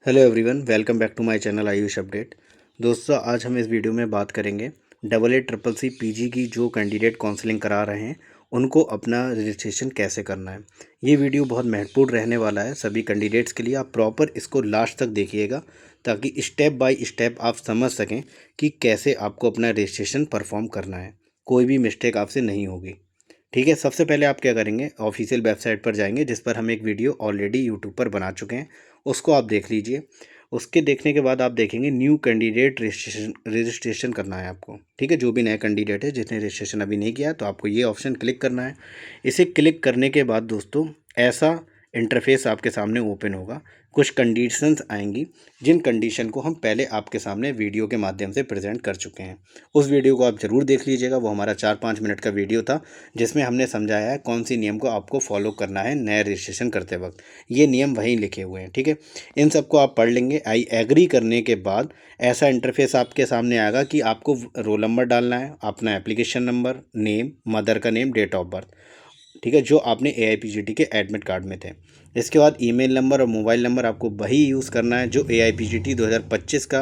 Hello everyone, welcome back to my channel Ayush update. दोस्तों, आज हम इस वीडियो में बात करेंगे AA CCC पीजी की जो कैंडिडेट काउंसलिंग करा रहे हैं उनको अपना रजिस्ट्रेशन कैसे करना है। ये वीडियो बहुत महत्वपूर्ण रहने वाला है सभी कैंडिडेट्स के लिए। आप प्रॉपर इसको लास्ट तक देखिएगा ताकि स्टेप बाय स्टेप आप समझ सकें कि कैसे आपको अपना रजिस्ट्रेशन परफॉर्म करना है। कोई भी मिस्टेक आपसे नहीं होगी। ठीक है, सबसे पहले आप क्या करेंगे, ऑफिशियल वेबसाइट पर जाएंगे जिस पर हम एक वीडियो ऑलरेडी यूट्यूब पर बना चुके हैं, उसको आप देख लीजिए। उसके देखने के बाद आप देखेंगे न्यू कैंडिडेट रजिस्ट्रेशन करना है आपको। ठीक है, जो भी नया कैंडिडेट है जिसने रजिस्ट्रेशन अभी नहीं किया तो आपको ये ऑप्शन क्लिक करना है। इसे क्लिक करने के बाद दोस्तों ऐसा इंटरफेस आपके सामने ओपन होगा। कुछ कंडीशंस आएंगी जिन कंडीशन को हम पहले आपके सामने वीडियो के माध्यम से प्रेजेंट कर चुके हैं। उस वीडियो को आप ज़रूर देख लीजिएगा, वो हमारा 4-5 मिनट का वीडियो था जिसमें हमने समझाया है कौन सी नियम को आपको फॉलो करना है नया रजिस्ट्रेशन करते वक्त। ये नियम वहीं लिखे हुए हैं। ठीक है, इन सबको आप पढ़ लेंगे। आई एग्री करने के बाद ऐसा इंटरफेस आपके सामने आएगा कि आपको रोल नंबर डालना है, अपना एप्लीकेशन नंबर, नेम, मदर का नेम, डेट ऑफ बर्थ। ठीक है, जो आपने AIPGT के एडमिट कार्ड में थे। इसके बाद ईमेल नंबर और मोबाइल नंबर आपको वही यूज़ करना है जो AIPGT 2025 का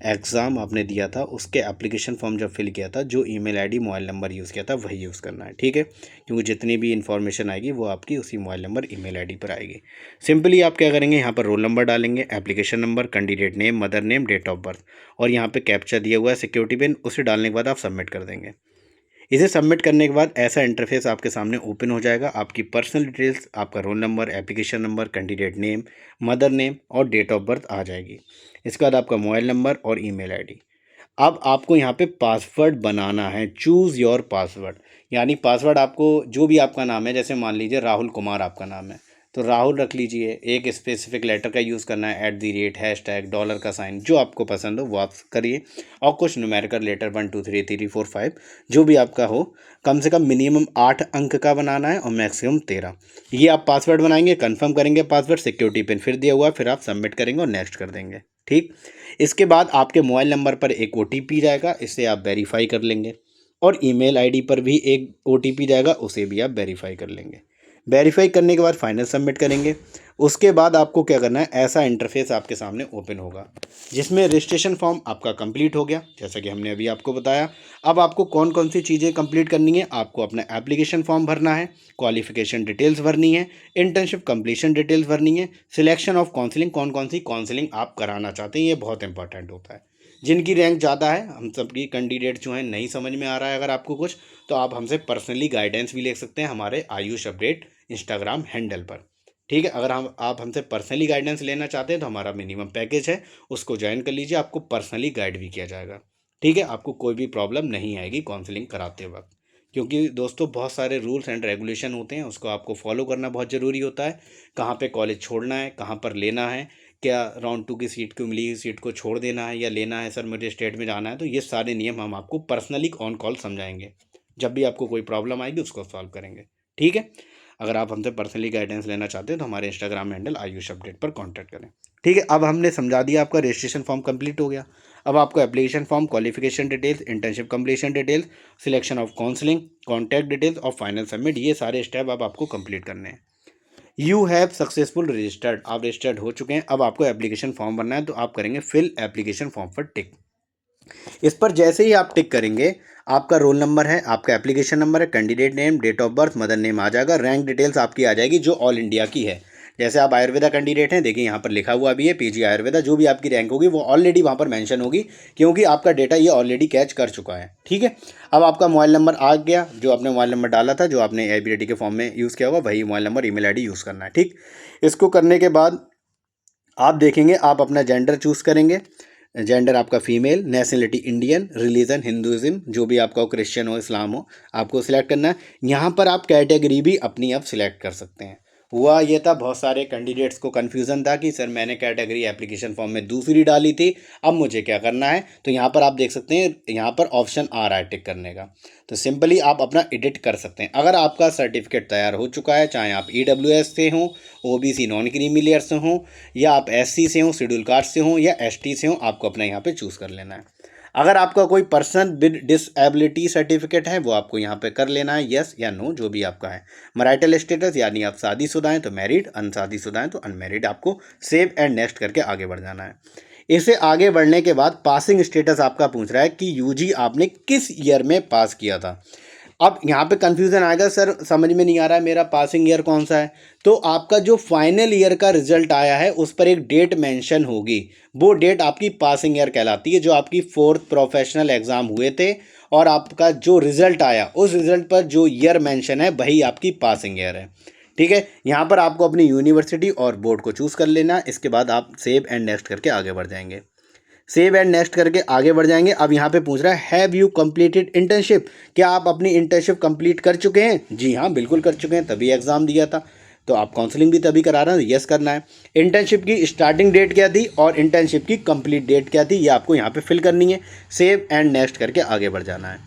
एग्ज़ाम आपने दिया था, उसके एप्लीकेशन फॉर्म जब फिल किया था, जो email ID mobile number use किया था वही यूज़ करना है। ठीक है, क्योंकि जितनी भी इन्फॉर्मेशन आएगी वो आपकी उसी मोबाइल नंबर ईमेल आईडी पर आएगी। सिंपली आप क्या करेंगे, यहाँ पर रोल नंबर डालेंगे, application number, candidate name, mother name, date of birth और यहाँ पे कैप्चा दिया हुआ है सिक्योरिटी पिन, उसे डालने के बाद आप सबमिट कर देंगे। इसे सबमिट करने के बाद ऐसा इंटरफेस आपके सामने ओपन हो जाएगा। आपकी पर्सनल डिटेल्स, आपका roll number, application number, candidate name, mother name और डेट ऑफ बर्थ आ जाएगी। इसके बाद आपका मोबाइल नंबर और ईमेल आईडी। अब आपको यहाँ पे पासवर्ड बनाना है, चूज़ योर पासवर्ड। यानी पासवर्ड आपको जो भी आपका नाम है, जैसे मान लीजिए राहुल कुमार आपका नाम है तो राहुल रख लीजिए। एक स्पेसिफिक लेटर का यूज़ करना है, @ हैशटैग, डॉलर का साइन, जो आपको पसंद हो वो आप करिए। और कुछ न्यूमेरिकल लेटर 1 2 3 3 4 5 जो भी आपका हो। कम से कम मिनिमम 8 अंक का बनाना है और मैक्सिमम 13। ये आप पासवर्ड बनाएंगे, कंफर्म करेंगे पासवर्ड, सिक्योरिटी पिन फिर दिया हुआ है, फिर आप सबमिट करेंगे और नेक्स्ट कर देंगे। ठीक, इसके बाद आपके मोबाइल नंबर पर एक OTP जाएगा, इसे आप वेरीफाई कर लेंगे। और ईमेल आईडी पर भी एक OTP जाएगा, उसे भी आप वेरीफाई कर लेंगे। वेरीफाई करने के बाद फाइनल सबमिट करेंगे। उसके बाद आपको क्या करना है, ऐसा इंटरफेस आपके सामने ओपन होगा जिसमें रजिस्ट्रेशन फॉर्म आपका कंप्लीट हो गया, जैसा कि हमने अभी आपको बताया। अब आपको कौन कौन सी चीज़ें कंप्लीट करनी है, आपको अपना एप्लीकेशन फॉर्म भरना है, क्वालिफिकेशन डिटेल्स भरनी है, इंटर्नशिप कंप्लीशन डिटेल्स भरनी है, सिलेक्शन ऑफ काउंसलिंग, कौन कौन सी काउंसलिंग आप कराना चाहते हैं, ये बहुत इंपॉर्टेंट होता है। जिनकी रैंक ज़्यादा है, हम सबकी कैंडिडेट जो हैं, नहीं समझ में आ रहा है अगर आपको कुछ, तो आप हमसे पर्सनली गाइडेंस भी ले सकते हैं हमारे आयुष अपडेट इंस्टाग्राम हैंडल पर। ठीक है, अगर हम आप हमसे पर्सनली गाइडेंस लेना चाहते हैं तो हमारा मिनिमम पैकेज है, उसको ज्वाइन कर लीजिए, आपको पर्सनली गाइड भी किया जाएगा। ठीक है, आपको कोई भी प्रॉब्लम नहीं आएगी काउंसलिंग कराते वक्त, क्योंकि दोस्तों बहुत सारे रूल्स एंड रेगुलेशन होते हैं, उसको आपको फॉलो करना बहुत ज़रूरी होता है। कहाँ पे कॉलेज छोड़ना है, कहाँ पर लेना है, क्या राउंड 2 की सीट को मिली हुई सीट को छोड़ देना है या लेना है, सर मुझे स्टेट में जाना है, तो ये सारे नियम हम आपको पर्सनली ऑन कॉल समझाएंगे। जब भी आपको कोई प्रॉब्लम आएगी उसको सॉल्व करेंगे। ठीक है, अगर आप हमसे पर्सनली गाइडेंस लेना चाहते हैं तो हमारे इंस्टाग्राम हैंडल आयुष अपडेट पर कांटेक्ट करें। ठीक है, अब हमने समझा दिया, आपका रजिस्ट्रेशन फॉर्म कंप्लीट हो गया। अब आपको application form, qualification details, internship completion details, selection of counselling, contact details और फाइनल सबमिट, ये सारे स्टेप अब आपको कंप्लीट करने हैं। यू हैव सक्सेसफुल रजिस्टर्ड, आप रजिस्टर्ड हो चुके हैं। अब आपको एप्लीकेशन फॉर्म भरना है तो आप करेंगे फिल एप्लीकेशन फॉर्म पर टिक। इस पर जैसे ही आप टिक करेंगे, आपका रोल नंबर है, आपका एप्लीकेशन नंबर है, candidate name, date of birth, mother name आ जाएगा, रैंक डिटेल्स आपकी आ जाएगी जो ऑल इंडिया की है। जैसे आप आयुर्वेदा कैंडिडेट हैं, देखिए यहाँ पर लिखा हुआ भी है PG आयुर्वेदा, जो भी आपकी रैंक होगी वो ऑलरेडी वहाँ पर मेंशन होगी, क्योंकि आपका डेटा ये ऑलरेडी कैच कर चुका है। ठीक है, अब आपका मोबाइल नंबर आ गया, जो आपने मोबाइल नंबर डाला था, जो आपने AIPGT के फॉर्म में यूज़ किया होगा वही mobile number, email ID use करना है। ठीक, इसको करने के बाद आप देखेंगे, आप अपना जेंडर चूज़ करेंगे। जेंडर आपका female, nationality Indian, religion Hinduism, जो भी आपका हो, क्रिश्चियन हो, इस्लाम हो, आपको सिलेक्ट करना है। यहाँ पर आप कैटेगरी भी अपनी आप सिलेक्ट कर सकते हैं। हुआ ये था, बहुत सारे कैंडिडेट्स को कन्फ्यूज़न था कि सर मैंने कैटेगरी एप्लीकेशन फॉर्म में दूसरी डाली थी, अब मुझे क्या करना है। तो यहाँ पर आप देख सकते हैं, यहाँ पर ऑप्शन आ रहा है टिक करने का, तो सिंपली आप अपना एडिट कर सकते हैं। अगर आपका सर्टिफिकेट तैयार हो चुका है, चाहे आप EWS से हों, OBC नॉन क्रीमी लेयर से हों, या आप SC से हों, शेड्यूल कास्ट से हों, या ST से हों, आपको अपना यहाँ पे चूज़ कर लेना है। अगर आपका कोई पर्सन विद डिसेबिलिटी सर्टिफिकेट है वो आपको यहाँ पे कर लेना है, यस या नो जो भी आपका है। मैरिटल स्टेटस यानी आप शादीशुदा हैं तो मैरिड, अनशादीशुदा हैं तो अनमैरिड, आपको सेव एंड नेक्स्ट करके आगे बढ़ जाना है। इसे आगे बढ़ने के बाद पासिंग स्टेटस आपका पूछ रहा है कि यूजी आपने किस ईयर में पास किया था। अब यहाँ पे कंफ्यूजन आएगा, सर समझ में नहीं आ रहा है मेरा पासिंग ईयर कौन सा है। तो आपका जो फाइनल ईयर का रिजल्ट आया है उस पर एक डेट मेंशन होगी, वो डेट आपकी पासिंग ईयर कहलाती है। जो आपकी 4th प्रोफेशनल एग्जाम हुए थे और आपका जो रिजल्ट आया उस रिजल्ट पर जो ईयर मेंशन है वही आपकी पासिंग ईयर है। ठीक है, यहाँ पर आपको अपनी यूनिवर्सिटी और बोर्ड को चूज़ कर लेना है। इसके बाद आप सेव एंड नेक्स्ट करके आगे बढ़ जाएंगे। सेव एंड नेक्स्ट करके आगे बढ़ जाएंगे। अब यहाँ पे पूछ रहा है हैव यू कंप्लीटेड इंटर्नशिप, क्या आप अपनी इंटर्नशिप कंप्लीट कर चुके हैं। जी हाँ, बिल्कुल कर चुके हैं, तभी एग्ज़ाम दिया था। तो आप काउंसलिंग भी तभी करा रहे हैं, यस करना है। इंटर्नशिप की स्टार्टिंग डेट क्या थी और इंटर्नशिप की कंप्लीट डेट क्या थी, ये आपको यहाँ पे फिल करनी है। सेव एंड नेक्स्ट करके आगे बढ़ जाना है।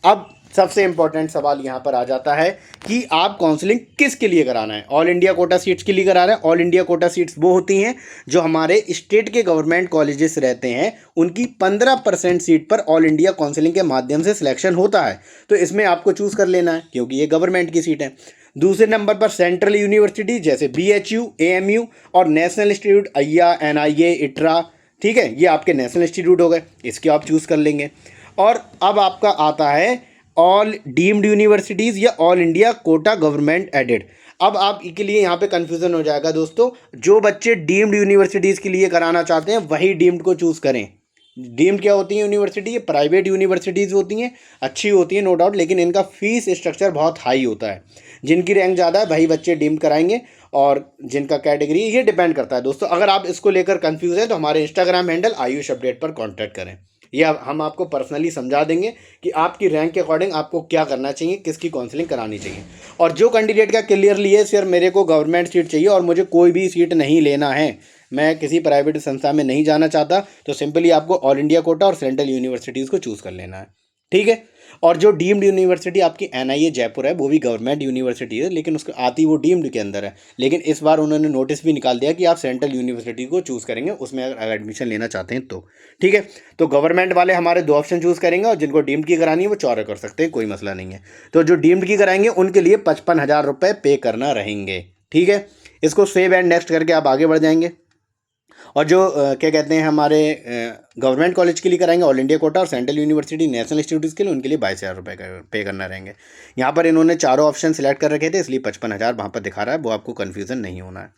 अब सबसे इंपॉर्टेंट सवाल यहाँ पर आ जाता है कि आप काउंसलिंग किसके लिए कराना है। ऑल इंडिया कोटा सीट्स के लिए करा रहे हैं। ऑल इंडिया कोटा सीट्स वो होती हैं जो हमारे स्टेट के गवर्नमेंट कॉलेजेस रहते हैं, उनकी 15% सीट पर ऑल इंडिया काउंसलिंग के माध्यम से सिलेक्शन होता है। तो इसमें आपको चूज़ कर लेना है क्योंकि ये गवर्नमेंट की सीट है। दूसरे नंबर पर सेंट्रल यूनिवर्सिटी जैसे BHU, AMU और नेशनल इंस्टीट्यूट अय्या, NIA, इट्रा, ठीक है, ये आपके नेशनल इंस्टीट्यूट हो गए, इसके आप चूज़ कर लेंगे। और अब आपका आता है ऑल डीम्ड यूनिवर्सिटीज़ या all India quota government aided. अब आप के लिए यहाँ पे कन्फ्यूज़न हो जाएगा दोस्तों, जो बच्चे डीम्ड यूनिवर्सिटीज़ के लिए कराना चाहते हैं वही डीम्ड को चूज़ करें। डीम्ड क्या होती है यूनिवर्सिटी, ये प्राइवेट यूनिवर्सिटीज़ होती हैं, अच्छी होती हैं नो डाउट, लेकिन इनका फीस स्ट्रक्चर बहुत हाई होता है। जिनकी रैंक ज़्यादा है वही बच्चे डीम्ड कराएंगे और जिनका कैटेगरी, ये डिपेंड करता है दोस्तों। अगर आप इसको लेकर कंफ्यूज हैं तो हमारे इंस्टाग्राम हैंडल आयुष अपडेट पर कॉन्टैक्ट करें, या हम आपको पर्सनली समझा देंगे कि आपकी रैंक के अकॉर्डिंग आपको क्या करना चाहिए, किसकी काउंसलिंग करानी चाहिए। और जो कैंडिडेट का क्लियरली है सर मेरे को गवर्नमेंट सीट चाहिए और मुझे कोई भी सीट नहीं लेना है, मैं किसी प्राइवेट संस्था में नहीं जाना चाहता, तो सिंपली आपको ऑल इंडिया कोटा और सेंट्रल यूनिवर्सिटीज़ को चूज़ कर लेना है। ठीक है, और जो डीम्ड यूनिवर्सिटी आपकी NIA जयपुर है वो भी गवर्नमेंट यूनिवर्सिटी है, लेकिन उसको आती वो डीम्ड के अंदर है। लेकिन इस बार उन्होंने नोटिस भी निकाल दिया कि आप सेंट्रल यूनिवर्सिटी को चूज़ करेंगे उसमें अगर एडमिशन लेना चाहते हैं तो। ठीक है, तो गवर्नमेंट वाले हमारे 2 ऑप्शन चूज़ करेंगे और जिनको डीम्ड की करानी है वो 4 कर सकते हैं, कोई मसला नहीं है। तो जो डीम्ड की कराएंगे उनके लिए 55,000 रुपये पे करना रहेंगे। ठीक है, इसको सेव एंड नेक्स्ट करके आप आगे बढ़ जाएंगे। और जो क्या कहते हैं हमारे गवर्नमेंट कॉलेज के लिए कराएंगे ऑल इंडिया कोटा और सेंट्रल यूनिवर्सिटी नेशनल इंस्टीट्यूट के लिए, उनके लिए 22,000 रुपये पे करना रहेंगे। यहाँ पर इन्होंने चारों ऑप्शन सिलेक्ट कर रखे थे इसलिए 55,000 वहाँ पर दिखा रहा है, वो आपको कन्फ्यूज़न नहीं होना है।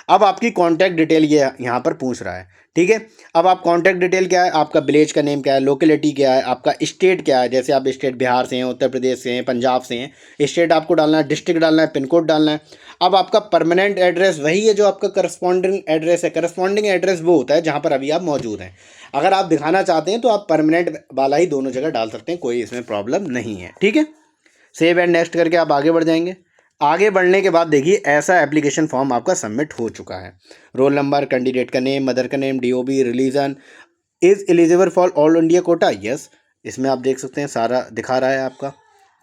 अब आपकी कॉन्टैक्ट डिटेल ये यहाँ पर पूछ रहा है। ठीक है, अब आप कॉन्टैक्ट डिटेल क्या है, आपका विलेज का नेम क्या है, लोकेलिटी क्या है, आपका स्टेट क्या है, जैसे आप स्टेट बिहार से हैं, उत्तर प्रदेश से हैं, पंजाब से हैं, स्टेट आपको डालना है, डिस्ट्रिक्ट डालना है, पिन कोड डालना है। अब आपका परमानेंट एड्रेस वही है जो आपका करस्पॉन्डिंग एड्रेस है। करस्पॉन्डिंग एड्रेस वो होता है जहाँ पर अभी आप मौजूद हैं। अगर आप दिखाना चाहते हैं तो आप परमानेंट वाला ही दोनों जगह डाल सकते हैं, कोई इसमें प्रॉब्लम नहीं है। ठीक है, सेव एंड नेक्स्ट करके आप आगे बढ़ जाएंगे। आगे बढ़ने के बाद देखिए ऐसा एप्लीकेशन फॉर्म आपका सबमिट हो चुका है। रोल नंबर, कैंडिडेट का नेम, मदर का name, DOB, religion, is eligible for all India quota, yes. इसमें आप देख सकते हैं सारा दिखा रहा है आपका।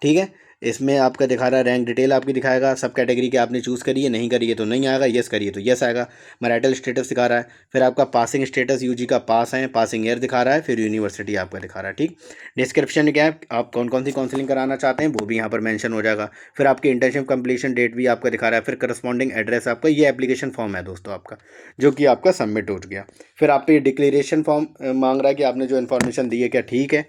ठीक है, इसमें आपका दिखा रहा है, रैंक डिटेल आपकी दिखाएगा, सब कैटेगरी के आपने चूज़ करिए, नहीं करिए तो नहीं आएगा, यस करिए तो यस आएगा। मैरिटल स्टेटस दिखा रहा है, फिर आपका पासिंग स्टेटस यूजी का पास है, पासिंग ईयर दिखा रहा है, फिर यूनिवर्सिटी आपका दिखा रहा है। ठीक, डिस्क्रिप्शन क्या है, आप कौन कौन सी काउंसलिंग कराना चाहते हैं वो भी यहाँ पर मेंशन हो जाएगा। फिर आपकी इंटर्नशिप कंप्लीशन डेट भी आपका दिखा रहा है, फिर करस्पॉन्डिंग एड्रेस आपका, ये एप्लीकेशन फॉर्म है दोस्तों आपका जो कि आपका सबमिट हो गया। फिर आप पे डिक्लेरेशन फॉर्म मांग रहा है कि आपने जो इन्फॉर्मेशन दी है क्या ठीक है,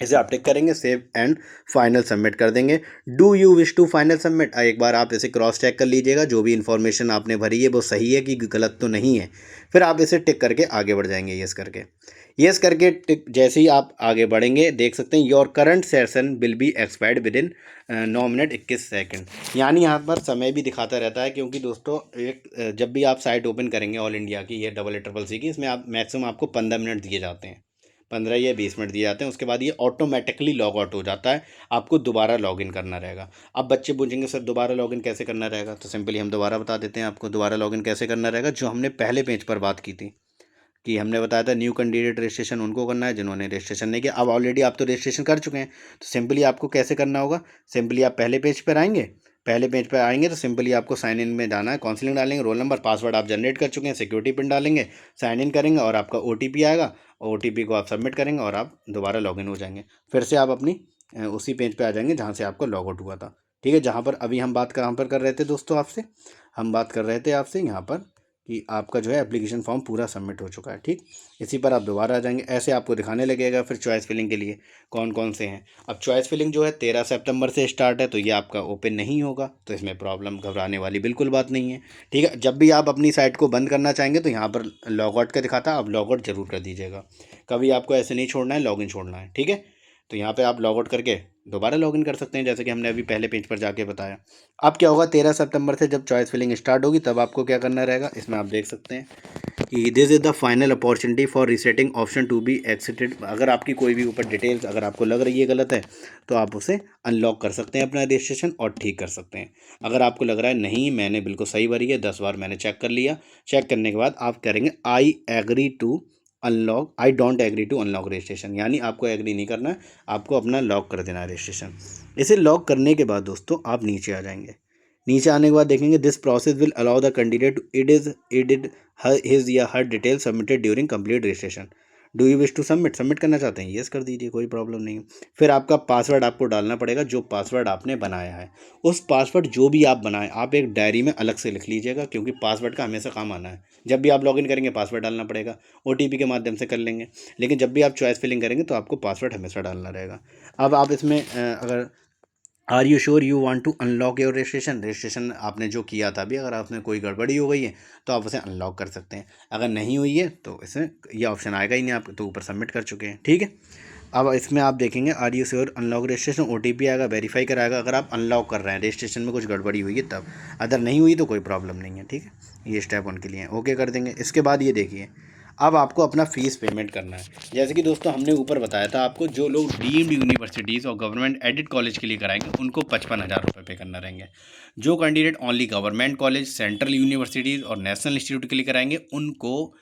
इसे आप टिक करेंगे, सेव एंड फाइनल सबमिट कर देंगे। Do you wish to final submit, एक बार आप इसे क्रॉस चेक कर लीजिएगा जो भी इन्फॉर्मेशन आपने भरी है वो सही है कि गलत तो नहीं है। फिर आप इसे टिक करके आगे बढ़ जाएंगे, यस करके। यस करके टिक जैसे ही आप आगे बढ़ेंगे देख सकते हैं your current session will be expired with in 9 minute 21 second. यानी यहाँ पर समय भी दिखाता रहता है क्योंकि दोस्तों एक जब भी आप साइट ओपन करेंगे ऑल इंडिया की, ये CCC की, इसमें आप मैक्सिमम आपको 15 मिनट दिए जाते हैं, 15 या 20 मिनट दिए जाते हैं। उसके बाद ये ऑटोमेटिकली लॉग आउट हो जाता है, आपको दोबारा लॉगिन करना रहेगा। अब बच्चे पूछेंगे सर दोबारा लॉगिन कैसे करना रहेगा, तो सिंपली हम दोबारा बता देते हैं आपको दोबारा लॉगिन कैसे करना रहेगा। जो हमने पहले पेज पर बात की थी कि हमने बताया था न्यू कैंडिडेट रजिस्ट्रेशन उनको करना है जिन्होंने रजिस्ट्रेशन नहीं किया। अब ऑलरेडी आप तो रजिस्ट्रेशन कर चुके हैं, तो सिंपली आपको कैसे करना होगा, सिंपली आप पहले पेज पर आएंगे, पहले पेज पर आएंगे तो सिंपली आपको साइन इन में जाना है, काउंसलिंग डालेंगे, रोल नंबर पासवर्ड आप जनरेट कर चुके हैं, सिक्योरिटी पिन डालेंगे, साइन इन करेंगे और आपका OTP आएगा, और OTP को आप सबमिट करेंगे और आप दोबारा लॉगिन हो जाएंगे। फिर से आप अपनी उसी पेज पे आ जाएंगे जहाँ से आपको लॉग आउट हुआ था। ठीक है, जहाँ पर अभी हम बात कहाँ पर कर रहे थे दोस्तों, आपसे हम बात कर रहे थे आपसे यहाँ पर कि आपका जो है एप्लीकेशन फॉर्म पूरा सबमिट हो चुका है। ठीक, इसी पर आप दोबारा आ जाएंगे, ऐसे आपको दिखाने लगेगा फिर चॉइस फिलिंग के लिए कौन कौन से हैं। अब चॉइस फिलिंग जो है 13 सितंबर से स्टार्ट है, तो ये आपका ओपन नहीं होगा, तो इसमें प्रॉब्लम घबराने वाली बिल्कुल बात नहीं है। ठीक है, जब भी आप अपनी साइट को बंद करना चाहेंगे तो यहाँ पर लॉग आउट का दिखाता है, आप लॉग आउट जरूर कर दीजिएगा, कभी आपको ऐसे नहीं छोड़ना है, लॉगिन छोड़ना है। ठीक है, तो यहाँ पे आप लॉग आउट करके दोबारा लॉगिन कर सकते हैं, जैसे कि हमने अभी पहले पेज पर जाके बताया। अब क्या होगा, 13 सितंबर से जब चॉइस फिलिंग स्टार्ट होगी तब आपको क्या करना रहेगा, इसमें आप देख सकते हैं कि this is the final opportunity for resetting option to be excited. अगर आपकी कोई भी ऊपर डिटेल्स अगर आपको लग रही है गलत है, तो आप उसे अनलॉक कर सकते हैं अपना रजिस्ट्रेशन और ठीक कर सकते हैं। अगर आपको लग रहा है नहीं मैंने बिल्कुल सही भरी है, 10 बार मैंने चेक कर लिया, चेक करने के बाद आप करेंगे I agree to unlock, I don't agree to unlock registration, यानी आपको एग्री नहीं करना है, आपको अपना लॉक कर देना है रजिस्ट्रेशन। इसे लॉक करने के बाद दोस्तों आप नीचे आ जाएंगे, नीचे आने के बाद देखेंगे this process will allow the candidate it is his या her detail submitted during complete registration. Do you wish to submit करना चाहते हैं, यस कर दीजिए, कोई प्रॉब्लम नहीं है। फिर आपका पासवर्ड आपको डालना पड़ेगा, जो पासवर्ड आपने बनाया है। उस पासवर्ड जो भी आप बनाएं आप एक डायरी में अलग से लिख लीजिएगा, क्योंकि पासवर्ड का हमेशा काम आना है। जब भी आप लॉगिन करेंगे पासवर्ड डालना पड़ेगा, OTP के माध्यम से कर लेंगे, लेकिन जब भी आप चॉइस फिलिंग करेंगे तो आपको पासवर्ड हमेशा डालना रहेगा। अब आप इसमें अगर are you sure you want to unlock your registration आपने जो किया था अभी, अगर आपने कोई गड़बड़ी हो गई है तो आप उसे अनलॉक कर सकते हैं, अगर नहीं हुई है तो इसमें ये ऑप्शन आएगा ही नहीं, आप तो ऊपर सबमिट कर चुके हैं। ठीक है, अब इसमें आप देखेंगे are you sure unlock registration, OTP आएगा, वेरीफाई कराएगा अगर आप अनलॉक कर रहे हैं, रजिस्ट्रेशन में कुछ गड़बड़ी हुई है तब, अदर नहीं हुई तो कोई प्रॉब्लम नहीं है। ठीक है, ये स्टेप उनके लिए ओके कर देंगे। इसके बाद ये देखिए, अब आपको अपना फ़ीस पेमेंट करना है। जैसे कि दोस्तों हमने ऊपर बताया था आपको, जो लोग डीम्ड यूनिवर्सिटीज़ और गवर्नमेंट एडेड कॉलेज के लिए कराएंगे उनको 55,000 रुपये पे करना रहेंगे। जो candidate only government college, central universities और नेशनल इंस्टीट्यूट के लिए कराएंगे उनको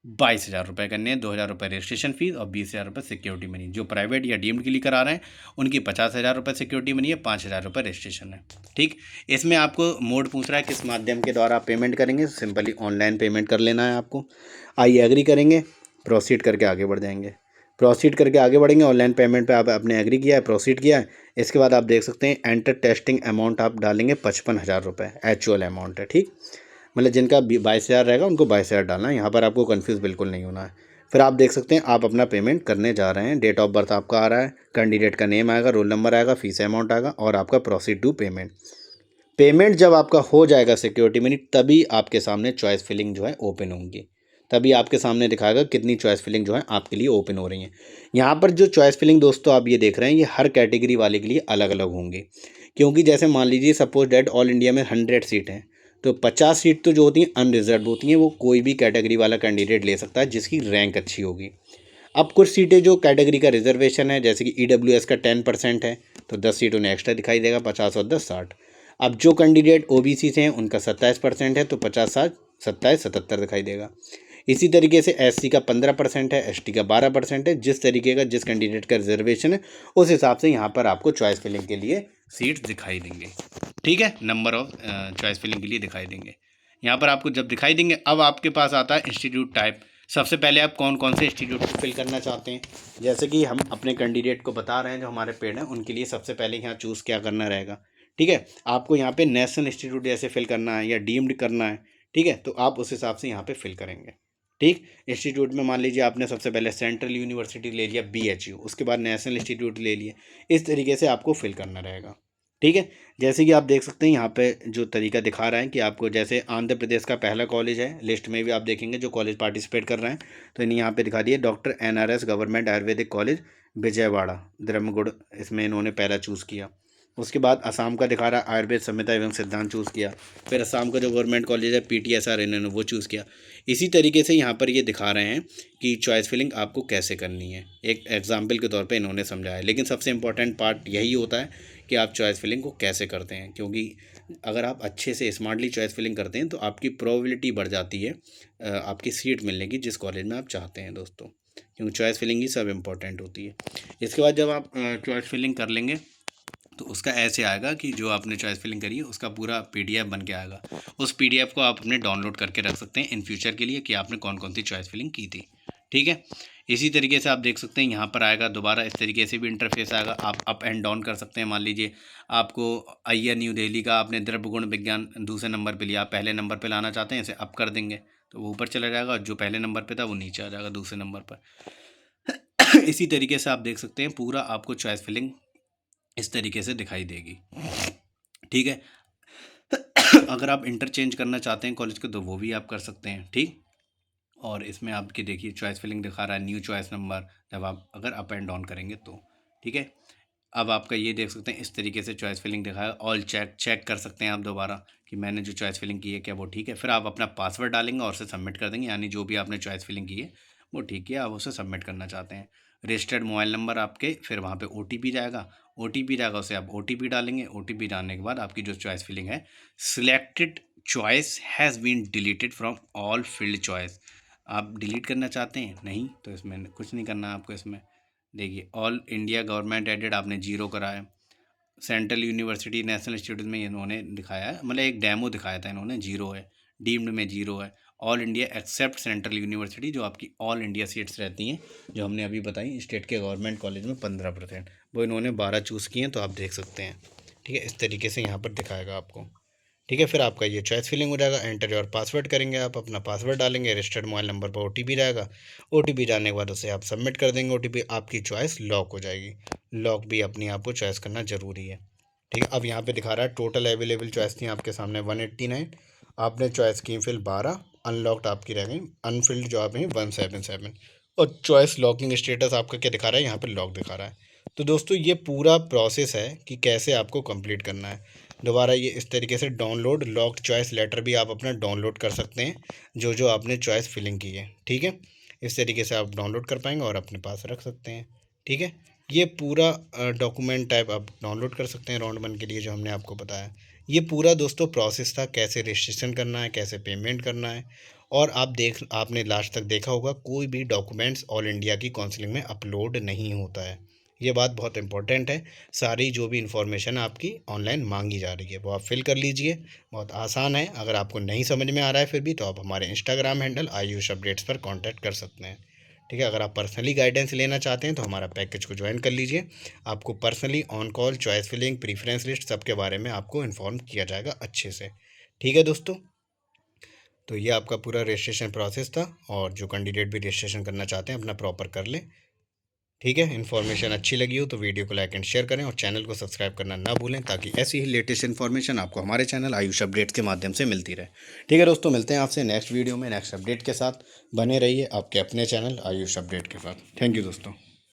22,000 रुपये करने हैं, 2,000 रुपये रजिस्ट्रेशन फीस और 20,000 रुपये सिक्योरिटी मनी। जो प्राइवेट या डीम्ड के लिए करा रहे हैं उनकी 50,000 रुपये सिक्योरिटी मनी है, 5,000 रुपये रजिस्ट्रेशन है। ठीक, इसमें आपको मोड पूछ रहा है किस माध्यम के द्वारा आप पेमेंट करेंगे, सिंपली ऑनलाइन पेमेंट कर लेना है आपको। आई एग्री करेंगे, प्रोसीड करके आगे बढ़ जाएंगे, प्रोसीड करके आगे बढ़ेंगे, ऑनलाइन पेमेंट पे आप आपने एग्री किया है, प्रोसीड किया है। इसके बाद आप देख सकते हैं एंटर टेस्टिंग अमाउंट आप डालेंगे 55,000 रुपये एक्चुअल अमाउंट है। ठीक, मतलब जिनका 22,000 रहेगा उनको 22,000 डालना है, यहाँ पर आपको कन्फ्यूज़ बिल्कुल नहीं होना है। फिर आप देख सकते हैं आप अपना पेमेंट करने जा रहे हैं, डेट ऑफ बर्थ आपका आ रहा है, कैंडिडेट का नेम आएगा, रोल नंबर आएगा, फीस अमाउंट आएगा और आपका प्रोसीड टू पेमेंट। पेमेंट जब आपका हो जाएगा सिक्योरिटी मनी, तभी आपके सामने चॉइस फिलिंग जो है ओपन होंगी, तभी आपके सामने दिखाएगा कितनी चॉइस फिलिंग जो है आपके लिए ओपन हो रही है। यहाँ पर जो चॉइस फिलिंग दोस्तों आप ये देख रहे हैं ये हर कैटेगरी वाले के लिए अलग अलग होंगी, क्योंकि जैसे मान लीजिए सपोज डेट ऑल इंडिया में 100 सीट हैं, तो 50 सीट तो जो होती हैं अनरिजर्व होती हैं, वो कोई भी कैटेगरी वाला कैंडिडेट ले सकता है जिसकी रैंक अच्छी होगी। अब कुछ सीटें जो कैटेगरी का रिजर्वेशन है, जैसे कि EWS का 10% है, तो 10 सीट उन्हें एक्स्ट्रा दिखाई देगा, 50 और 10 60। अब जो कैंडिडेट OBC से हैं उनका 27% है, तो 50 60 27 77 दिखाई देगा। इसी तरीके से SC का 15% है, ST का 12% है, जिस तरीके का जिस कैंडिडेट का रिजर्वेशन है उस हिसाब से यहाँ पर आपको चॉइस फिलिंग के लिए सीट्स दिखाई देंगे। ठीक है, नंबर ऑफ चॉइस फिलिंग के लिए दिखाई देंगे। यहाँ पर आपको जब दिखाई देंगे अब आपके पास आता है इंस्टीट्यूट टाइप। सबसे पहले आप कौन कौन से इंस्टीट्यूट को फिल करना चाहते हैं, जैसे कि हम अपने कैंडिडेट को बता रहे हैं जो हमारे पेड हैं उनके लिए सबसे पहले यहाँ चूज़ क्या करना रहेगा। ठीक है, आपको यहाँ पे नेशनल इंस्टीट्यूट जैसे फिल करना है या डीम्ड करना है। ठीक है, तो आप उस हिसाब से यहाँ पे फिल करेंगे। ठीक, इंस्टीट्यूट में मान लीजिए आपने सबसे पहले सेंट्रल यूनिवर्सिटी ले लिया BHU, उसके बाद नेशनल इंस्टीट्यूट ले लिए, इस तरीके से आपको फिल करना रहेगा। ठीक है, जैसे कि आप देख सकते हैं यहाँ पे जो तरीका दिखा रहा है कि आपको, जैसे आंध्र प्रदेश का पहला कॉलेज है, लिस्ट में भी आप देखेंगे जो कॉलेज पार्टिसिपेट कर रहे हैं, तो इन्हें यहाँ पे दिखा दिए doctor NRS government Ayurvedic college Vijayawada धर्मगुड़, इसमें इन्होंने पहला चूज़ किया। उसके बाद असम का दिखा रहा है आयुर्वेद संहिता एवं सिद्धांत चूज़ किया। फिर असम का जो गवर्नमेंट कॉलेज है PTSR इन्होंने वो चूज़ किया। इसी तरीके से यहाँ पर ये दिखा रहे हैं कि चॉइस फिलिंग आपको कैसे करनी है, एक एग्जाम्पल के तौर पे इन्होंने समझाया। लेकिन सबसे इंपॉर्टेंट पार्ट यही होता है कि आप चॉइस फिलिंग को कैसे करते हैं, क्योंकि अगर आप अच्छे से स्मार्टली चॉइस फिलिंग करते हैं तो आपकी प्रोबेबिलिटी बढ़ जाती है आपकी सीट मिलने की जिस कॉलेज में आप चाहते हैं दोस्तों, क्योंकि चॉइस फिलिंग ही सब इम्पोर्टेंट होती है। इसके बाद जब आप चॉइस फिलिंग कर लेंगे तो उसका ऐसे आएगा कि जो आपने चॉइस फिलिंग करी है उसका पूरा PDF बन के आएगा। उस PDF को आप अपने डाउनलोड करके रख सकते हैं इन फ्यूचर के लिए कि आपने कौन कौन सी चॉइस फिलिंग की थी। ठीक है, इसी तरीके से आप देख सकते हैं यहाँ पर आएगा दोबारा इस तरीके से भी इंटरफेस आएगा। आप अप एंड डाउन कर सकते हैं। मान लीजिए आपको IIR न्यू दिल्ली का आपने द्रव्यगुण विज्ञान दूसरे नंबर पे लिया, आप पहले नंबर पे लाना चाहते हैं, इसे अप कर देंगे तो वो ऊपर चला जाएगा, और जो पहले नंबर पे था वो नीचे आ जाएगा दूसरे नंबर पर। इसी तरीके से आप देख सकते हैं पूरा आपको चॉइस फिलिंग इस तरीके से दिखाई देगी। ठीक है, अगर आप इंटरचेंज करना चाहते हैं कॉलेज को तो वो भी आप कर सकते हैं। ठीक, और इसमें आपकी देखिए चॉइस फिलिंग दिखा रहा है न्यू चॉइस नंबर, जब आप अगर अप एंड डाउन करेंगे तो। ठीक है, अब आपका ये देख सकते हैं इस तरीके से चॉइस फिलिंग दिखाया। ऑल चेक कर सकते हैं आप दोबारा कि मैंने जो चॉइस फिलिंग की है क्या वो ठीक है। फिर आप अपना पासवर्ड डालेंगे और उसे सबमिट कर देंगे, यानी जो भी आपने चॉइस फिलिंग की है वो ठीक है, आप उसे सबमिट करना चाहते हैं। रजिस्टर्ड मोबाइल नंबर आपके, फिर वहाँ पे OTP जाएगा, उसे आप OTP डालेंगे। OTP डालने के बाद आपकी जो चॉइस फिलिंग है, selected choice has been deleted from all field choice, आप डिलीट करना चाहते हैं नहीं तो इसमें कुछ नहीं करना आपको। इसमें देखिए ऑल इंडिया गवर्नमेंट एडेड आपने 0 कराया, सेंट्रल यूनिवर्सिटी नेशनल इंस्टीट्यूट में इन्होंने दिखाया है, मतलब एक डेमो दिखाया था इन्होंने, 0 है। डीम्ड में 0 है। All India accept central university, जो आपकी ऑल इंडिया सीट्स रहती हैं जो हमने अभी बताई स्टेट के गवर्नमेंट कॉलेज में 15%, वो इन्होंने 12 चूज़ किए हैं, तो आप देख सकते हैं। ठीक है, इस तरीके से यहाँ पर दिखाएगा आपको। ठीक है, फिर आपका ये चॉइस फिलिंग हो जाएगा। एंटर योर पासवर्ड करेंगे, आप अपना पासवर्ड डालेंगे, रजिस्टर्ड मोबाइल नंबर पर OTP जाएगा। OTP डालने के बाद उसे आप सबमिट कर देंगे। OTP आपकी चॉइस लॉक हो जाएगी। लॉक भी अपनी आपको चॉइस करना ज़रूरी है। ठीक है, अब यहाँ पे दिखा रहा है टोटल अवेलेबल चॉइस थी आपके सामने 189, आपने चॉइस की फिल 12, अनलॉक्ड आपकी रह गई, अनफिल्ड जो आप हैं 177, और चॉइस लॉकिंग स्टेटस आपका क्या दिखा रहा है, यहाँ पे लॉक दिखा रहा है। तो दोस्तों ये पूरा प्रोसेस है कि कैसे आपको कंप्लीट करना है। दोबारा ये इस तरीके से डाउनलोड लॉक्ड चॉइस लेटर भी आप अपना डाउनलोड कर सकते हैं, जो जो आपने चॉइस फिलिंग की है। ठीक है, इस तरीके से आप डाउनलोड कर पाएंगे और अपने पास रख सकते हैं। ठीक है, ये पूरा डॉक्यूमेंट टाइप आप डाउनलोड कर सकते हैं राउंड 1 के लिए, जो हमने आपको बताया। ये पूरा दोस्तों प्रोसेस था, कैसे रजिस्ट्रेशन करना है, कैसे पेमेंट करना है। और आपने लास्ट तक देखा होगा कोई भी डॉक्यूमेंट्स ऑल इंडिया की काउंसलिंग में अपलोड नहीं होता है। ये बात बहुत इंपॉर्टेंट है। सारी जो भी इन्फॉर्मेशन आपकी ऑनलाइन मांगी जा रही है वो आप फिल कर लीजिए, बहुत आसान है। अगर आपको नहीं समझ में आ रहा है फिर भी, तो आप हमारे इंस्टाग्राम हैंडल आयुष अपडेट्स पर कांटेक्ट कर सकते हैं। ठीक है, अगर आप पर्सनली गाइडेंस लेना चाहते हैं तो हमारा पैकेज को ज्वाइन कर लीजिए। आपको personally on call choice filling preference list सबके बारे में आपको इन्फॉर्म किया जाएगा अच्छे से। ठीक है दोस्तों, तो ये आपका पूरा रजिस्ट्रेशन प्रोसेस था, और जो कैंडिडेट भी रजिस्ट्रेशन करना चाहते हैं अपना प्रॉपर कर लें। ठीक है, इन्फॉर्मेशन अच्छी लगी हो तो वीडियो को लाइक एंड शेयर करें, और चैनल को सब्सक्राइब करना ना भूलें, ताकि ऐसी ही लेटेस्ट इन्फॉर्मेशन आपको हमारे चैनल आयुष अपडेट्स के माध्यम से मिलती रहे। ठीक है दोस्तों, मिलते हैं आपसे नेक्स्ट वीडियो में नेक्स्ट अपडेट के साथ। बने रहिए आपके अपने चैनल आयुष अपडेट के साथ। थैंक यू दोस्तों।